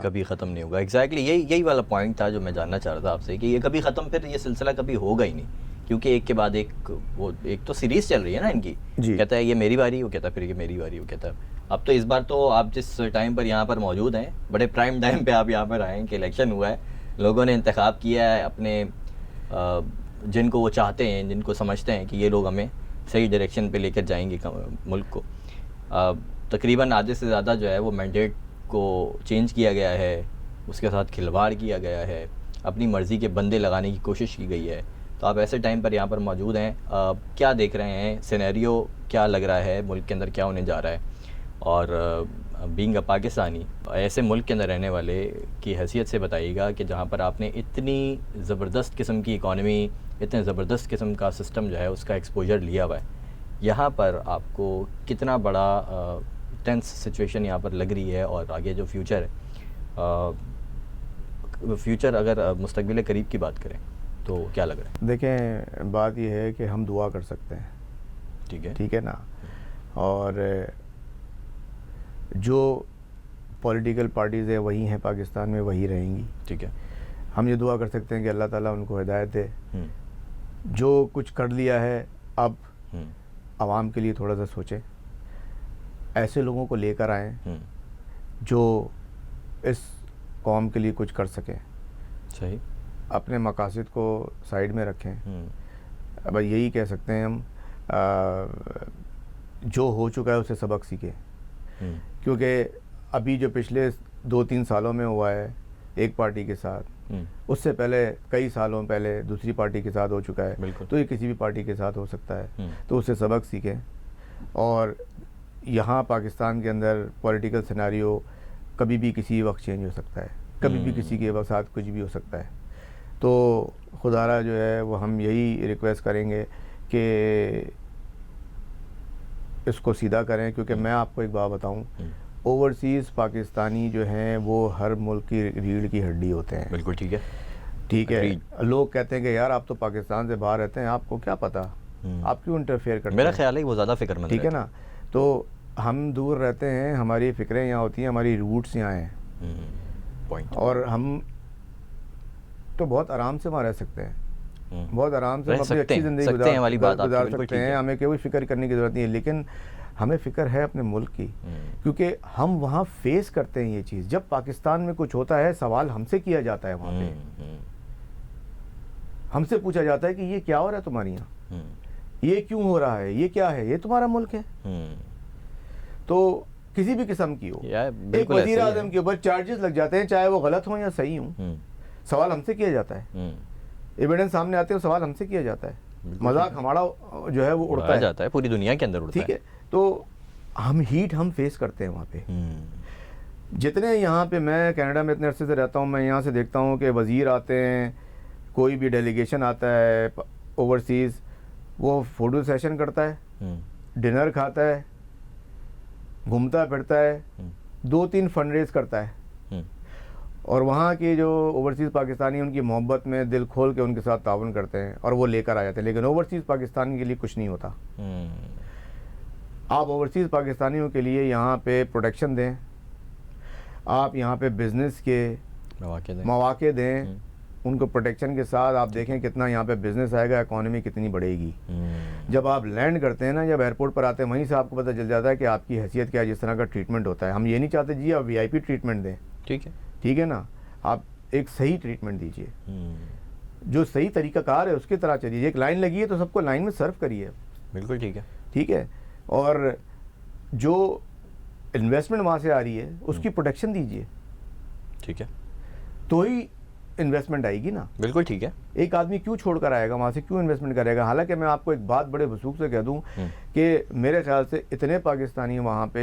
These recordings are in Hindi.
कभी ख़त्म नहीं होगा। एग्जैक्टली यही वाला पॉइंट था जो मैं जानना चाह रहा था आपसे कि ये कभी ख़त्म, फिर ये सिलसिला कभी होगा ही नहीं, क्योंकि एक के बाद एक वो एक तो सीरीज़ चल रही है ना इनकी। जी। कहता है ये मेरी बारी, वो कहता है फिर ये मेरी बारी, वो कहता है। अब तो इस बार तो आप जिस टाइम पर यहाँ पर मौजूद हैं, बड़े प्राइम टाइम पे आप यहाँ पर आए हैं कि इलेक्शन हुआ है, लोगों ने इंतखाब किया है अपने जिनको वो चाहते हैं, जिनको समझते हैं कि ये लोग हमें सही डायरेक्शन पे लेकर जाएंगे मुल्क को। तकरीबन आधे से ज़्यादा जो है वो मैंडेट को चेंज किया गया है, उसके साथ खिलवाड़ किया गया है, अपनी मर्ज़ी के बंदे लगाने की कोशिश की गई है। तो आप ऐसे टाइम पर यहाँ पर मौजूद हैं, क्या देख रहे हैं, सिनेरियो क्या लग रहा है, मुल्क के अंदर क्या होने जा रहा है? और बीइंग अ पाकिस्तानी, ऐसे मुल्क के अंदर रहने वाले की हैसियत से बताइएगा कि जहाँ पर आपने इतनी ज़बरदस्त किस्म की इकॉनमी, इतने ज़बरदस्त किस्म का सिस्टम जो है उसका एक्सपोजर लिया हुआ है, यहाँ पर आपको कितना बड़ा टेंस सिचुएशन यहाँ पर लग रही है, और आगे जो फ्यूचर है, फ्यूचर अगर मुस्तकबिल करीब की बात करें तो क्या लग रहा है? देखें, बात यह है कि हम दुआ कर सकते हैं, ठीक है ना, और जो पॉलिटिकल पार्टीज़ है वही हैं पाकिस्तान में, वही रहेंगी, ठीक है। हम ये दुआ कर सकते हैं कि अल्लाह ताला उनको हिदायत दे। जो कुछ कर लिया है अब आवाम के लिए थोड़ा सा सोचें, ऐसे लोगों को लेकर आएँ जो इस कौम के लिए कुछ कर सकें, सही, अपने मकासद को साइड में रखें। अब यही कह सकते हैं हम, जो हो चुका है उससे सबक सीखें, क्योंकि अभी जो पिछले 2-3 सालों में हुआ है एक पार्टी के साथ, उससे पहले कई सालों पहले दूसरी पार्टी के साथ हो चुका है, तो ये किसी भी पार्टी के साथ हो सकता है। तो उससे सबक सीखें। और यहाँ पाकिस्तान के अंदर पॉलिटिकल सिनेरियो कभी भी किसी वक्त चेंज हो सकता है, कभी भी किसी के साथ कुछ भी हो सकता है। तो खुदारा जो है वो हम यही रिक्वेस्ट करेंगे कि इसको सीधा करें, क्योंकि मैं आपको एक बात बताऊं, ओवरसीज़ पाकिस्तानी जो हैं वो हर मुल्क की रीढ़ की हड्डी होते हैं। बिल्कुल ठीक है, ठीक है। लोग कहते हैं कि यार आप तो पाकिस्तान से बाहर रहते हैं, आपको क्या पता, आप क्यों इंटरफेयर करते हैं? मेरा ख्याल है वो ज़्यादा फिक्रमंद, ठीक है ना। तो हम दूर रहते हैं, हमारी फ़िक्रें यहाँ होती हैं, हमारी रूट्स यहाँ हैं, पॉइंट, और हम तो बहुत आराम से वहाँ रह सकते हैं, बहुत आराम से अपनी अच्छी ज़िंदगी गुजार सकते हैं, हमें कोई फ़िक्र करने की ज़रूरत नहीं है। लेकिन हमें फ़िक्र है अपने मुल्क की, क्योंकि हम वहाँ फेस करते हैं ये चीज़। जब पाकिस्तान में कुछ होता है सवाल हमसे किया जाता है, वहाँ पे हमसे पूछा जाता है कि ये क्या हो रहा है तुम्हारे यहाँ, ये क्यों हो रहा है, ये क्या है, ये तुम्हारा मुल्क है। तो किसी भी किस्म की हो, एक वज़ीर आज़म के ऊपर चार्जेस लग जाते हैं, चाहे वो गलत हो या सही हो, सवाल हमसे किया जाता है, एविडेंस सामने आते हैं, सवाल हमसे किया जाता है, मजाक हमारा जो है वो उड़ता जाता है, पूरी दुनिया के अंदर उड़ता है। ठीक है। तो हम फेस करते हैं वहाँ पे। जितने यहाँ पे, मैं कनाडा में इतने अरसे से रहता हूँ, मैं यहाँ से देखता हूँ कि वज़ीर आते हैं, कोई भी डेलीगेशन आता है ओवरसीज़, वो फ़ोटो सेशन करता है, डिनर खाता है, घूमता फिरता है, 2-3 फंड रेज करता है, और वहाँ के जो ओवरसीज़ पाकिस्तानी उनकी मोहब्बत में दिल खोल के उनके साथ ताउन करते हैं और वो लेकर आ जाते हैं। लेकिन ओवरसीज़ पाकिस्तानी के लिए कुछ नहीं होता। आप ओवरसीज़ पाकिस्तानियों के लिए यहाँ पे प्रोटेक्शन दें, आप यहाँ पे बिज़नेस के मौके दें, उनको प्रोटेक्शन के साथ आप देखें कितना यहाँ पे बिज़नेस आएगा, इकॉनमी कितनी बढ़ेगी। जब आप लैंड करते हैं ना, जब एयरपोर्ट पर आते हैं, वहीं से आपको पता चल जाता है कि आपकी हैसियत क्या है, जिस तरह का ट्रीटमेंट होता है। हम ये नहीं चाहते जी आप VIP ट्रीटमेंट दें, ठीक है ना, आप एक सही ट्रीटमेंट दीजिए, जो सही तरीक़ाकार है उसकी तरह चलिए। एक लाइन लगी है तो सबको लाइन में सर्व करिए। बिल्कुल ठीक है, ठीक है। और जो इन्वेस्टमेंट वहाँ से आ रही है उसकी प्रोटेक्शन दीजिए, ठीक है, तो ही इन्वेस्टमेंट आएगी ना। बिल्कुल ठीक है। एक आदमी क्यों छोड़कर आएगा वहाँ से, क्यों इन्वेस्टमेंट करेगा? हालांकि मैं आपको एक बात बड़े वसूख से कह दूँ कि मेरे ख्याल से इतने पाकिस्तानी वहाँ पे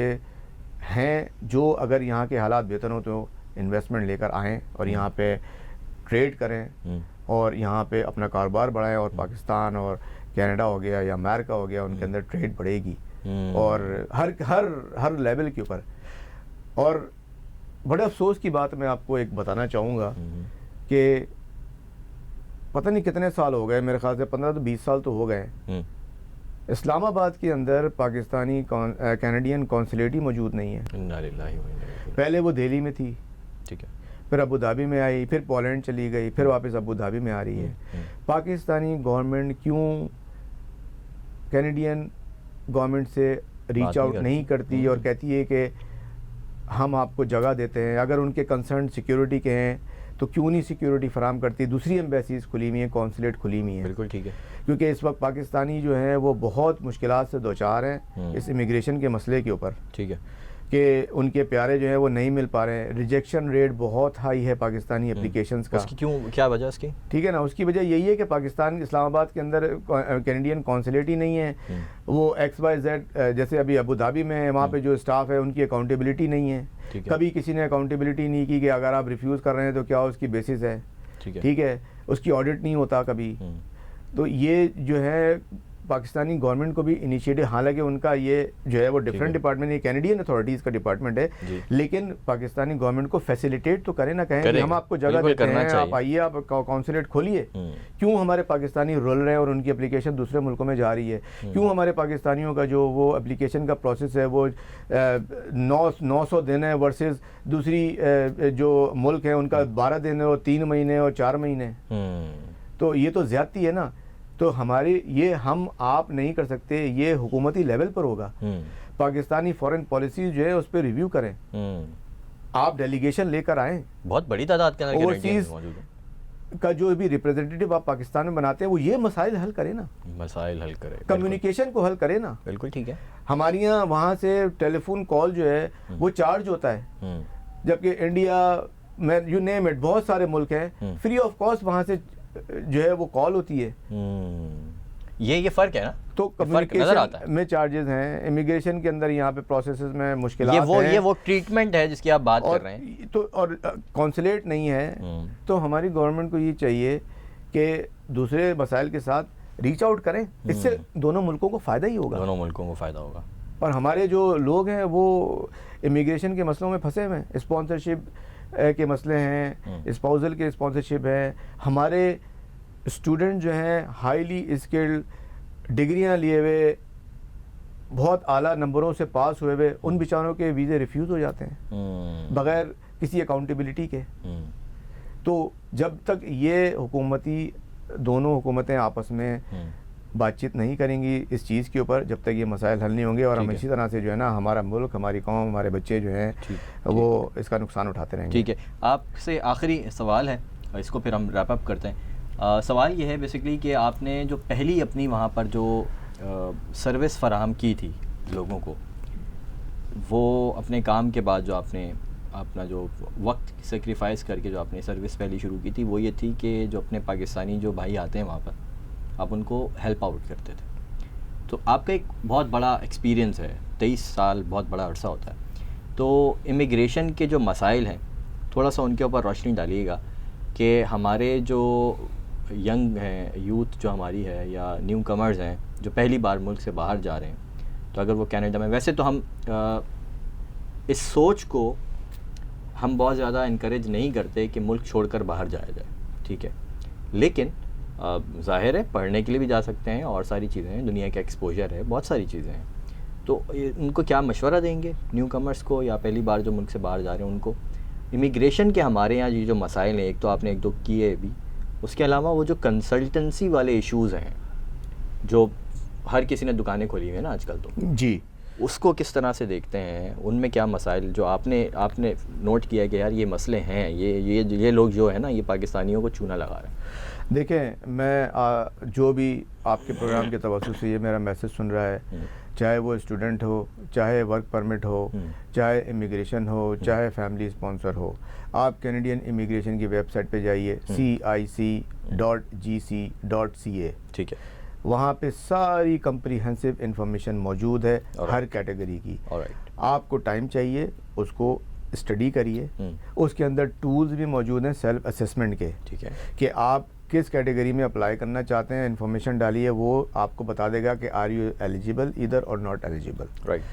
हैं जो अगर यहाँ के हालात बेहतर हो तो इन्वेस्टमेंट लेकर आएँ और यहाँ पे ट्रेड करें और यहाँ पे अपना कारोबार बढ़ाएं, और पाकिस्तान और कनाडा हो गया या अमेरिका हो गया, उनके अंदर ट्रेड बढ़ेगी और हर लेवल के ऊपर। और बड़े अफसोस की बात मैं आपको एक बताना चाहूँगा कि पता नहीं कितने साल हो गए, मेरे ख्याल से 15 तो 20 साल तो हो गए, इस्लामाबाद के अंदर पाकिस्तानी कैनेडियन कौंसलेट ही मौजूद नहीं है। पहले वो दिल्ली में थी, ठीक है। फिर अबू धाबी में आई, फिर पोलैंड चली गई, फिर वापस अबू धाबी में आ रही है। पाकिस्तानी गवर्नमेंट क्यों कैनेडियन गवर्नमेंट से रीच आउट नहीं करती और कहती है कि हम आपको जगह देते हैं? अगर उनके कंसर्न सिक्योरिटी के हैं तो क्यों नहीं सिक्योरिटी फराम करती? दूसरी एम्बेसीज खुली हुई हैं, कौंसलेट खुली हुई हैं। बिल्कुल ठीक है। क्योंकि इस वक्त पाकिस्तानी जो हैं वो बहुत मुश्किलात से दो चार हैं इस इमिग्रेशन के मसले के ऊपर। ठीक है। कि उनके प्यारे जो हैं वो नहीं मिल पा रहे हैं। रिजेक्शन रेट बहुत हाई है पाकिस्तानी एप्लीकेशंस का। उसकी क्यों, क्या वजह उसकी? ठीक है ना, उसकी वजह यही है कि पाकिस्तान इस्लामाबाद के अंदर कैनेडियन कौंसलेट ही नहीं है। वो XYZ जैसे अभी अबू धाबी में है, वहाँ पे जो स्टाफ है उनकी अकाउंटेबिलिटी नहीं है। कभी किसी ने अकाउंटेबिलिटी नहीं की कि अगर आप रिफ्यूज़ कर रहे हैं तो क्या उसकी बेसिस है। ठीक है, उसकी ऑडिट नहीं होता कभी। तो ये जो है पाकिस्तानी गवर्नमेंट को भी इनिशिएटिव, हालांकि उनका ये जो है वो डिफरेंट डिपार्टमेंट, ये कैनेडियन अथॉरिटीज़ का डिपार्टमेंट है, लेकिन पाकिस्तानी गवर्नमेंट को फैसिलिटेट तो करें ना, कहें कि हम आपको जगह देते हैं, आप आइए, आप कौंसलेट खोलिए। क्यों हमारे पाकिस्तानी रुल रहे हैं और उनकी एप्लीकेशन दूसरे मुल्कों में जा रही है? क्यों हमारे पाकिस्तानियों का जो वो एप्लीकेशन का प्रोसेस है वो 900 दिन है वर्सेस दूसरी जो मुल्क है उनका 12 दिन और 3 महीने और 4 महीने। तो ये तो ज़्यादती है ना। तो हमारी ये हम आप नहीं कर सकते, ये हुकूमती लेवल पर होगा। पाकिस्तानी फॉरेन पॉलिसी जो है उस पर रिव्यू करें। आप डेलीगेशन लेकर आएँ, बहुत बड़ी तादाद के अंदर ओवरसीज का जो भी रिप्रेजेंटेटिव आप पाकिस्तान में बनाते हैं वो ये मसाइल हल करे ना, मसाइल हल करे, कम्युनिकेशन को हल करे ना। बिल्कुल ठीक है। हमारे यहाँ वहाँ से टेलीफोन कॉल जो है वो चार्ज होता है, जबकि इंडिया में यू नेम इट बहुत सारे मुल्क हैं फ्री ऑफ कॉस्ट वहाँ से जो है वो कॉल होती है। ये फ़र्क है ना। तो कम्युनिकेशन में चार्जेस हैं, इमिग्रेशन के अंदर यहाँ पे प्रोसेसेस में मुश्किलात हैं। ये वो ट्रीटमेंट है जिसकी आप बात कर रहे हैं। तो और कौंसलेट नहीं है, तो हमारी गवर्नमेंट को ये चाहिए कि दूसरे मसाइल के साथ रीच आउट करें, इससे दोनों मुल्कों को फ़ायदा ही होगा। दोनों मुल्कों को फ़ायदा होगा। और हमारे जो लोग हैं वो इमिग्रेशन के मसलों में फंसे हुए हैं, स्पॉन्सरशिप के मसले हैं, स्पाउसल के स्पॉन्सरशिप है। हमारे स्टूडेंट जो हैं हाईली स्किल्ड, डिग्रियां लिए हुए, बहुत आला नंबरों से पास हुए हुए, उन बेचारों के वीज़े रिफ्यूज़ हो जाते हैं बग़ैर किसी अकाउंटेबिलिटी के। तो जब तक ये हुकूमती दोनों हुकूमतें आपस में बातचीत नहीं करेंगी इस चीज़ के ऊपर, जब तक ये मसाइल हल नहीं होंगे, और हम इसी तरह से जो है ना हमारा मुल्क, हमारी कौम, हमारे बच्चे जो हैं वो इसका नुकसान उठाते रहेंगे। ठीक है, आपसे आखिरी सवाल है, इसको फिर हम रैप अप करते हैं। सवाल ये है बेसिकली कि आपने जो पहली अपनी वहाँ पर जो सर्विस फराहम की थी लोगों को, वो अपने काम के बाद जो आपने अपना जो वक्त सेक्रीफाइस करके जो आपने सर्विस पहली शुरू की थी, वो ये थी कि जो अपने पाकिस्तानी जो भाई आते हैं वहाँ पर, आप उनको हेल्प आउट करते थे। तो आपका एक बहुत बड़ा एक्सपीरियंस है, 23 साल बहुत बड़ा अरसा होता है। तो इमिग्रेशन के जो मसाइल हैं, थोड़ा सा उनके ऊपर रोशनी डालिएगा कि हमारे जो यंग हैं, यूथ जो हमारी है, या न्यू कमर्स हैं जो पहली बार मुल्क से बाहर जा रहे हैं, तो अगर वो कनाडा में, वैसे तो हम इस सोच को हम बहुत ज़्यादा इनकरेज नहीं करते कि मुल्क छोड़कर बाहर जाया जाए, ठीक है, लेकिन ज़ाहिर है पढ़ने के लिए भी जा सकते हैं और सारी चीज़ें हैं, दुनिया का एक्सपोजर है, बहुत सारी चीज़ें हैं। तो उनको क्या मशवरा देंगे न्यू कमर्स को, या पहली बार जो मुल्क से बाहर जा रहे हैं उनको? इमिग्रेशन के हमारे यहाँ ये जो मसाइल हैं, एक तो आपने एक दो किए भी, उसके अलावा वो जो कंसल्टेंसी वाले इश्यूज़ हैं जो हर किसी ने दुकानें खोली हुई है ना आजकल, तो जी उसको किस तरह से देखते हैं? उनमें क्या मसाइल जो आपने नोट किया है कि यार ये मसले हैं, ये लोग जो है ना ये पाकिस्तानियों को चूना लगा रहे हैं? देखें, मैं जो भी आपके प्रोग्राम के तवज्जुह से ये मेरा मैसेज सुन रहा है, चाहे वो स्टूडेंट हो, चाहे वर्क परमिट हो, चाहे इमिग्रेशन हो, चाहे फैमिली स्पॉन्सर हो, आप कैनेडियन इमिग्रेशन की वेबसाइट पे जाइए cic.gc.ca, ठीक है, वहाँ पे सारी कम्प्रीहेंसिव इंफॉर्मेशन मौजूद है हर कैटेगरी की। आपको टाइम चाहिए, उसको स्टडी करिए, उसके अंदर टूल्स भी मौजूद हैं सेल्फ असेसमेंट के, ठीक है, कि आप किस कैटेगरी में अप्लाई करना चाहते हैं, इन्फॉर्मेशन डालिए, वो आपको बता देगा कि आर यू एलिजिबल ईदर और नॉट एलिजिबल। राइट।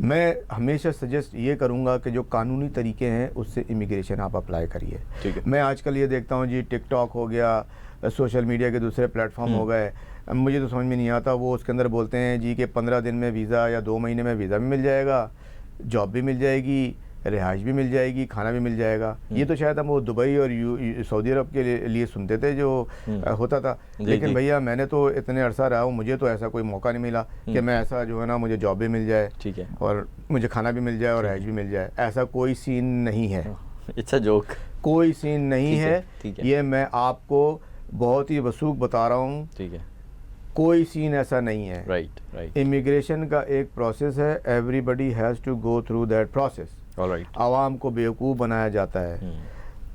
मैं हमेशा सजेस्ट ये करूँगा कि जो कानूनी तरीके हैं उससे इमिग्रेशन आप अप्लाई करिए। ठीक है। मैं आजकल ये देखता हूँ जी, टिकटॉक हो गया, सोशल मीडिया के दूसरे प्लेटफॉर्म हो गए, मुझे तो समझ में नहीं आता, वो उसके अंदर बोलते हैं जी कि 15 दिन में वीज़ा या 2 महीने में वीज़ा भी मिल जाएगा, जॉब भी मिल जाएगी, रिहाइश भी मिल जाएगी, खाना भी मिल जाएगा। ये तो शायद हम वो दुबई और सऊदी अरब के लिए सुनते थे जो होता था, लेकिन भैया मैंने तो इतने अरसा रहा हूँ, मुझे तो ऐसा कोई मौका नहीं मिला कि मैं ऐसा जो है ना मुझे जॉब भी मिल जाए, ठीक है, और मुझे खाना भी मिल जाए और रिहाइश भी मिल जाए। ऐसा कोई सीन नहीं है, इट्स अ जोक, कोई सीन नहीं है। ये मैं आपको बहुत ही वसूख बता रहा हूँ, ठीक है, कोई सीन ऐसा नहीं है। राइट। इमिग्रेशन का एक प्रोसेस है, everybody has to go through that process. Alright. आवाम को बेवकूफ़ बनाया जाता है।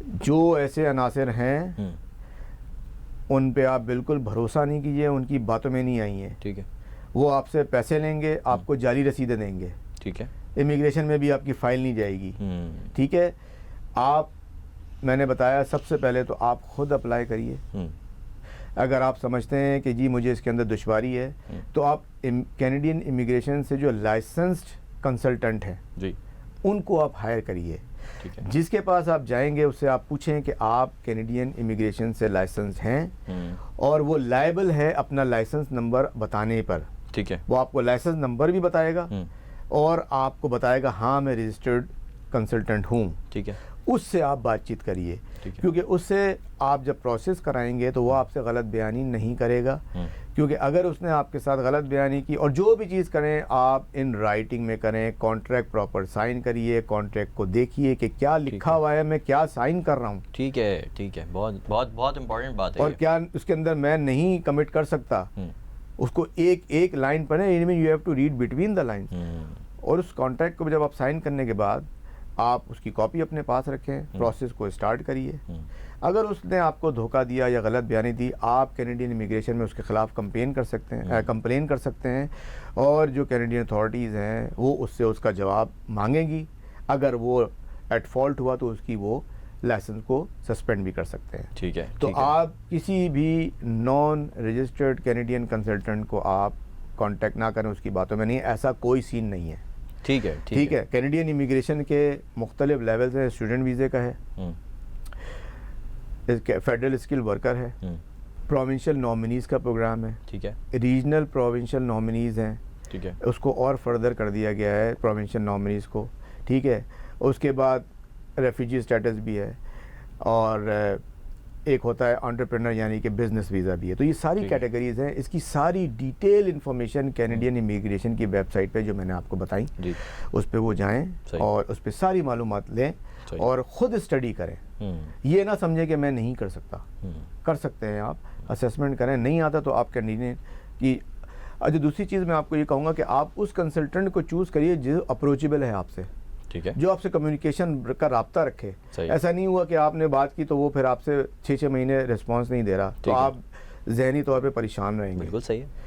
जो ऐसे अनासर हैं उन पे आप बिल्कुल भरोसा नहीं कीजिए, उनकी बातों में नहीं आई हैं, ठीक है। वो आपसे पैसे लेंगे, आपको जाली रसीदें देंगे, ठीक है, इमिग्रेशन में भी आपकी फ़ाइल नहीं जाएगी, ठीक है। आप, मैंने बताया सबसे पहले तो आप खुद अप्लाई करिए। अगर आप समझते हैं कि जी मुझे इसके अंदर दुश्वारी है, तो आप कैनेडियन इमिग्रेशन से जो लाइसेंस्ड कंसल्टेंट हैं जी, उनको आप हायर करिए। ठीक है। जिसके पास आप जाएंगे उससे आप पूछें कि आप कैनेडियन इमिग्रेशन से लाइसेंस हैं, और वो लायबल है अपना लाइसेंस नंबर बताने पर, ठीक है। वो आपको लाइसेंस नंबर भी बताएगा और आपको बताएगा हाँ मैं रजिस्टर्ड कंसल्टेंट हूँ, ठीक है। उससे आप बातचीत करिए, क्योंकि उससे आप जब प्रोसेस कराएंगे तो वो आपसे गलत बयानी नहीं करेगा, क्योंकि अगर उसने आपके साथ गलत बयानी की, और जो भी चीज़ करें आप इन राइटिंग में करें, कॉन्ट्रैक्ट प्रॉपर साइन करिए, कॉन्ट्रैक्ट को देखिए कि क्या लिखा हुआ है, मैं क्या साइन कर रहा हूँ, ठीक है, ठीक है। बहुत बहुत बहुत इंपॉर्टेंट बात है, और क्या उसके अंदर मैं नहीं कमिट कर सकता, उसको एक एक लाइन पढ़े, इनमें you have to read between the line. और उस कॉन्ट्रैक्ट को जब आप साइन करने के बाद आप उसकी कॉपी अपने पास रखें, प्रोसेस को स्टार्ट करिए। अगर उसने आपको धोखा दिया या गलत बयानी दी, आप कैनेडियन इमिग्रेशन में उसके ख़िलाफ़ कंप्लेन कर सकते हैं, और जो कैनेडियन अथॉरिटीज़ हैं वो उससे उसका जवाब मांगेंगी। अगर वो एट फॉल्ट हुआ तो उसकी वो लाइसेंस को सस्पेंड भी कर सकते हैं, ठीक है। तो आप किसी भी नॉन रजिस्टर्ड कैनेडियन कंसल्टेंट को आप कांटेक्ट ना करें, उसकी बातों में नहीं, ऐसा कोई सीन नहीं है, ठीक है, ठीक है। कैनेडियन इमिग्रेशन के मुख्तलिफ लेवल्स हैं, स्टूडेंट वीज़े का है, फेडरल स्किल वर्कर है, प्रोविंशियल नॉमिनीज़ का प्रोग्राम है, ठीक है, रीजनल प्रोविंशियल नॉमिनीज़ हैं, ठीक है, उसको और फर्दर कर दिया गया है प्रोविंशियल नॉमिनीज़ को, ठीक है। उसके बाद रेफ्यूजी स्टेटस भी है, और एक होता है एंटरप्रेन्योर यानी कि बिज़नेस वीज़ा भी है। तो ये सारी कैटेगरीज़ हैं, इसकी सारी डिटेल इन्फॉर्मेशन कैनेडियन इमिग्रेशन की वेबसाइट पे जो मैंने आपको बताई उस पर वो जाएं और उस पर सारी मालूमात लें और ख़ुद स्टडी करें। ये ना समझें कि मैं नहीं कर सकता, कर सकते हैं आप, असेसमेंट करें, नहीं आता तो आप कैनेडियन की। अच्छा, दूसरी चीज़ मैं आपको ये कहूँगा कि आप उस कंसल्टेंट को चूज़ करिए जो अप्रोचेबल है आपसे, ठीक है, जो आपसे कम्युनिकेशन का राब्ता रखे। ऐसा नहीं हुआ कि आपने बात की तो वो फिर आपसे 6-6 महीने रिस्पांस नहीं दे रहा, तो आप जहनी तौर पे परेशान रहेंगे। बिल्कुल सही है।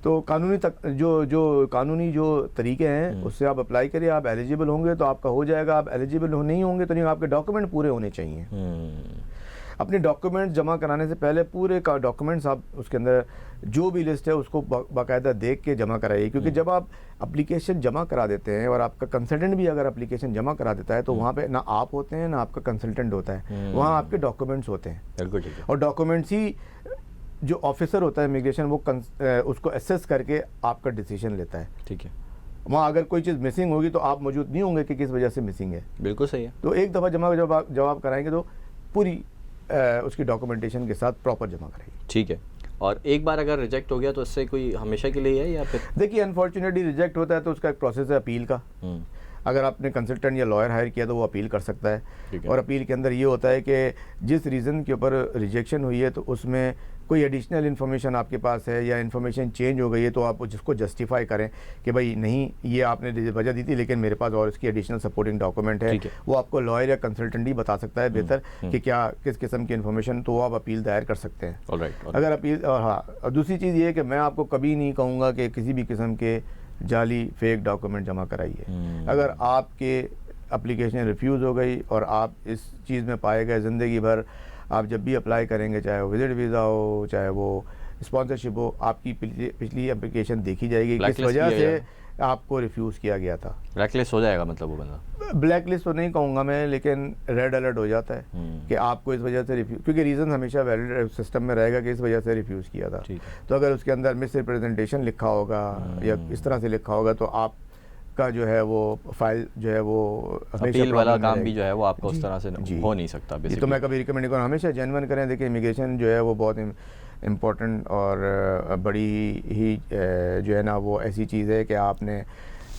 तो कानूनी जो कानूनी जो तरीके हैं उससे आप अप्लाई करिए, आप एलिजिबल होंगे तो आपका हो जाएगा, आप एलिजिबल नहीं होंगे तो नहीं, आपके डॉक्यूमेंट पूरे होने चाहिए। अपने डॉक्यूमेंट जमा कराने से पहले पूरे का डॉक्यूमेंट्स आप उसके अंदर जो भी लिस्ट है उसको बाकायदा देख के जमा कराइए, क्योंकि जब आप एप्लीकेशन जमा करा देते हैं और आपका कंसल्टेंट भी अगर एप्लीकेशन जमा करा देता है तो वहाँ पे ना आप होते हैं ना आपका कंसल्टेंट होता है, वहाँ आपके डॉक्यूमेंट्स होते हैं। बिल्कुल ठीक है। और डॉक्यूमेंट्स ही जो ऑफिसर होता है इमिग्रेशन वो उसको एसेस करके आपका डिसीजन लेता है, ठीक है। वहाँ अगर कोई चीज़ मिसिंग होगी तो आप मौजूद नहीं होंगे कि किस वजह से मिसिंग है। बिल्कुल सही है। तो एक दफ़ा जवाब कराएंगे तो पूरी उसकी डॉक्यूमेंटेशन के साथ प्रॉपर जमा कराइए, ठीक है। और एक बार अगर रिजेक्ट हो गया तो इससे कोई हमेशा के लिए है या फिर? देखिए, अनफॉर्चुनेटली रिजेक्ट होता है तो उसका एक प्रोसेस है अपील का। अगर आपने कंसल्टेंट या लॉयर हायर किया तो वो अपील कर सकता है, और अपील के अंदर ये होता है कि जिस रीज़न के ऊपर रिजेक्शन हुई है तो उसमें कोई एडिशनल इन्फॉर्मेशन आपके पास है या इन्फॉर्मेशन चेंज हो गई है तो आप जिसको जस्टिफाई करें कि भाई नहीं ये आपने वजह दी थी लेकिन मेरे पास और इसकी एडिशनल सपोर्टिंग डॉक्यूमेंट है, वो आपको लॉयर या कंसल्टेंट ही बता सकता है बेहतर कि क्या किस किस्म की इन्फॉर्मेशन, तो आप अपील दायर कर सकते हैं। अगर अपील, और हाँ, दूसरी चीज़ ये है कि मैं आपको कभी नहीं कहूँगा कि किसी भी किस्म के जाली फेक डॉक्यूमेंट जमा कराइए। अगर आपके एप्लीकेशन रिफ्यूज़ हो गई और आप इस चीज़ में पाए गए ज़िंदगी भर, आप जब भी अप्लाई करेंगे, चाहे वो विजिट वीज़ा हो चाहे वो स्पॉन्सरशिप हो, आपकी पिछली एप्लीकेशन देखी जाएगी किस वजह से आपको रिफ्यूज़ किया गया था। ब्लैकलिस्ट हो जाएगा मतलब वो बंदा? ब्लैकलिस्ट तो नहीं कहूँगा मैं, लेकिन रेड अलर्ट हो जाता है कि आपको इस वजह से रिफ्यूज़, क्योंकि रीज़न हमेशा वैलिड सिस्टम में रहेगा कि इस वजह से रिफ्यूज़ किया था। तो अगर उसके अंदर मिस रिप्रेजेंटेशन लिखा होगा या इस तरह से लिखा होगा तो आप का जो है वो फाइल जो है वो अपील वाला काम भी जो है वो आपका उस तरह से हो नहीं सकता बेसिकली। तो मैं कभी रिकमेंड नहीं करूँ, हमेशा जेन्युइन करें। देखिए इमिग्रेशन जो है वो बहुत इम्पोर्टेंट और बड़ी ही जो है ना वो ऐसी चीज़ है कि आपने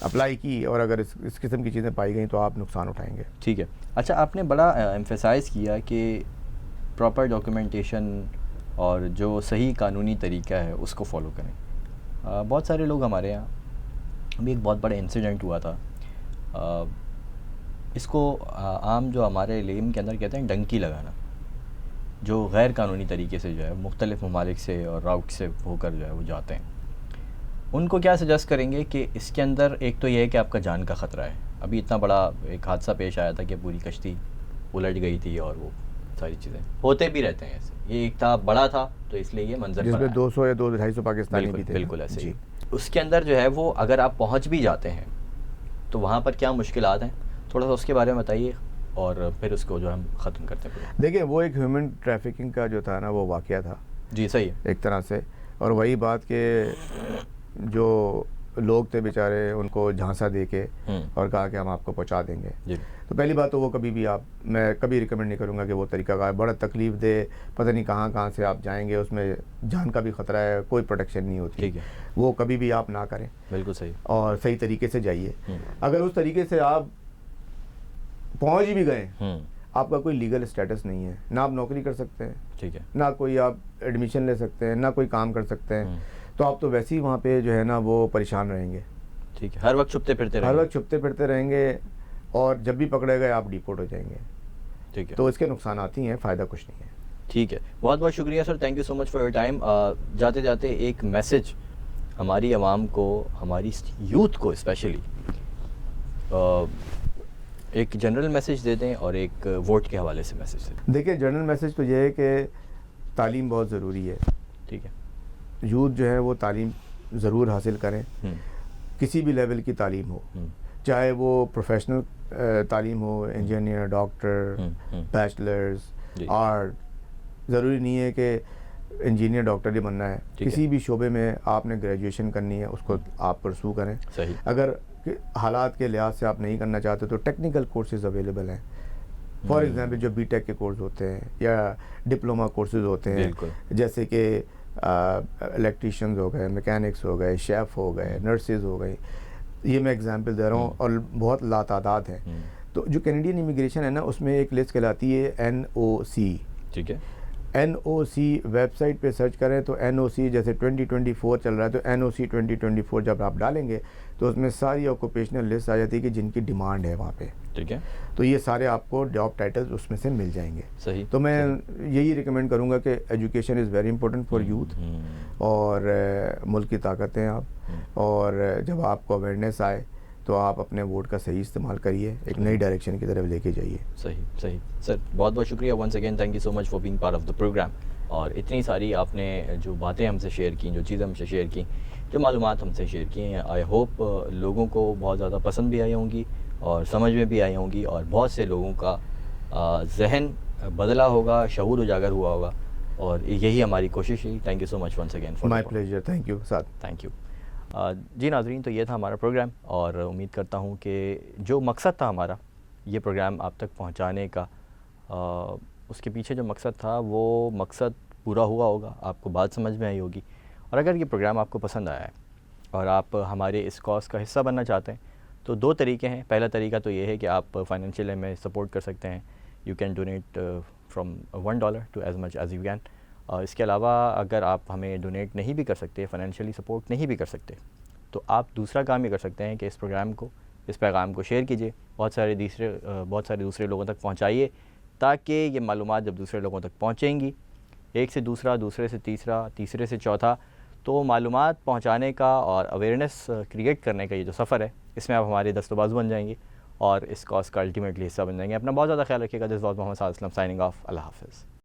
अप्लाई की और अगर इस किस्म की चीज़ें पाई गई तो आप नुकसान उठाएंगे। ठीक है। अच्छा, आपने बड़ा एम्फेसाइज़ किया कि प्रॉपर डॉक्यूमेंटेशन और जो सही कानूनी तरीका है उसको फॉलो करें। बहुत सारे लोग हमारे यहाँ अभी एक बहुत बड़ा इंसिडेंट हुआ था, इसको आम जो हमारे लेम के अंदर कहते हैं डंकी लगाना, जो गैर कानूनी तरीके से जो है मुख्तलिफ़ ममालिक से और राउट से होकर जो है वो जाते हैं। उनको क्या सजेस्ट करेंगे कि इसके अंदर एक तो ये है कि आपका जान का ख़तरा है। अभी इतना बड़ा एक हादसा पेश आया था कि पूरी कश्ती उलट गई थी और वो सारी चीज़ें होते भी रहते हैं ऐसे। ये एक था बड़ा था तो इसलिए ये मंजर जिसमें 200 या 250 पाकिस्तानी भी थे। बिल्कुल ऐसे ही। उसके अंदर जो है वो अगर आप पहुंच भी जाते हैं तो वहाँ पर क्या मुश्किलात हैं, थोड़ा सा उसके बारे में बताइए और फिर उसको जो हम ख़त्म करते हैं। देखिए वो एक ह्यूमन ट्रैफिकिंग का जो था ना वो वाक़या था। जी सही है एक तरह से। और वही बात के जो लोग थे बेचारे उनको झांसा दे के और कहा कि हम आपको पहुंचा देंगे। तो पहली बात तो वो कभी भी मैं कभी रिकमेंड नहीं करूंगा कि वो तरीका का बड़ा तकलीफ़ दे, पता नहीं कहाँ से आप जाएंगे, उसमें जान का भी ख़तरा है, कोई प्रोटेक्शन नहीं होती। ठीक है, वो कभी भी आप ना करें। बिल्कुल सही। और सही तरीके से जाइए। अगर उस तरीके से आप पहुँच भी गए, आपका कोई लीगल स्टेटस नहीं है, ना आप नौकरी कर सकते हैं, ठीक है, ना कोई आप एडमिशन ले सकते हैं, ना कोई काम कर सकते हैं, तो आप तो वैसे ही वहाँ पे जो है ना वो परेशान रहेंगे। ठीक है, हर वक्त छुपते फिरते रहेंगे और जब भी पकड़े गए आप डिपोर्ट हो जाएंगे। ठीक है, तो इसके नुकसान आती हैं, फ़ायदा कुछ नहीं है। ठीक है, बहुत बहुत शुक्रिया sir, thank you so much for your time. जाते जाते एक मैसेज हमारी आवाम को, हमारी यूथ को स्पेशली एक जनरल मैसेज दे दें और एक वोट के हवाले से मैसेज दें। देखिए जनरल मैसेज तो ये है कि तालीम बहुत ज़रूरी है। ठीक है, यूथ जो है वो तालीम ज़रूर हासिल करें, किसी भी लेवल की तालीम हो, चाहे वो प्रोफेशनल तालीम हो, इंजीनियर, डॉक्टर, बैचलर्स, आर्ट। ज़रूरी नहीं है कि इंजीनियर डॉक्टर ही बनना है, किसी भी शोबे में आपने ग्रेजुएशन करनी है उसको आप परसू करें। सही। अगर हालात के लिहाज से आप नहीं करना चाहते तो टेक्निकल कोर्सेज अवेलेबल हैं। फॉर एग्जांपल जो बीटेक के कोर्स होते हैं या डिप्लोमा कोर्सेज होते हैं, जैसे कि इलेक्ट्रीशियंस हो गए, मैकेनिक्स हो गए, शेफ़ हो गए, नर्सेज हो गई, ये मैं एग्जांपल दे रहा हूँ और बहुत लातादाद हैं। तो जो कैनेडियन इमिग्रेशन है ना उसमें एक लिस्ट कहलाती है NOC। ठीक है, NOC वेबसाइट पे सर्च करें तो NOC जैसे 2024 चल रहा है तो NOC 2024 जब आप डालेंगे तो उसमें सारी ऑक्यूपेशनल लिस्ट आ जाती है कि जिनकी डिमांड है वहाँ पे। ठीक है, तो ये सारे आपको जॉब टाइटल्स उसमें से मिल जाएंगे। सही। तो मैं यही रिकमेंड करूँगा कि education is very important for youth और मुल्क की ताकत हैं आप, और जब आपको अवेयरनेस आए तो आप अपने वोट का सही इस्तेमाल करिए, एक नई डायरेक्शन की तरफ लेके जाइए। सही सही सर, बहुत बहुत शुक्रिया once again, thank you so much for being part of the programme. और इतनी सारी आपने जो बातें हमसे शेयर की, जो चीज़ें हमसे शेयर की, जो मालूमात हमसे शेयर की हैं, आई होप लोगों को बहुत ज़्यादा पसंद भी आई होंगी और समझ में भी आई होंगी और बहुत से लोगों का जहन बदला होगा, शऊर उजागर हुआ होगा और यही हमारी कोशिश है। Thank you so much once again for my pleasure, thank you sir, thank you. जी नाज़रीन, तो ये था हमारा प्रोग्राम और उम्मीद करता हूँ कि जो मकसद था हमारा ये प्रोग्राम आप तक पहुँचाने का, उसके पीछे जो मकसद था वो मकसद पूरा हुआ होगा, आपको बात समझ में आई होगी। और अगर ये प्रोग्राम आपको पसंद आया है और आप हमारे इस कॉज का हिस्सा बनना चाहते हैं तो दो तरीके हैं। पहला तरीका तो ये है कि आप फाइनेंशियली हमें सपोर्ट कर सकते हैं। You can donate from $1 to as much as you can. इसके अलावा अगर आप हमें डोनेट नहीं भी कर सकते, फाइनेंशियली सपोर्ट नहीं भी कर सकते, तो आप दूसरा काम ये कर सकते हैं कि इस प्रोग्राम को, इस पैगाम को शेयर कीजिए, बहुत सारे दूसरे लोगों तक पहुंचाइए, ताकि ये मालूमात जब दूसरे लोगों तक पहुंचेंगी, एक से दूसरा, दूसरे से तीसरा, तीसरे से चौथा, तो मालूमात पहुंचाने का और अवेयरनेस क्रिएट करने का ये जो सफ़र है इसमें आप हमारे दस्तबाज़ बन जाएंगे और इस कॉज का अल्टीमेटली हिस्सा बन जाएंगे। अपना बहुत ज़्यादा ख्याल रखिएगा। This was Mohammad Saad Aslam signing off. Allah हाफ़िज़।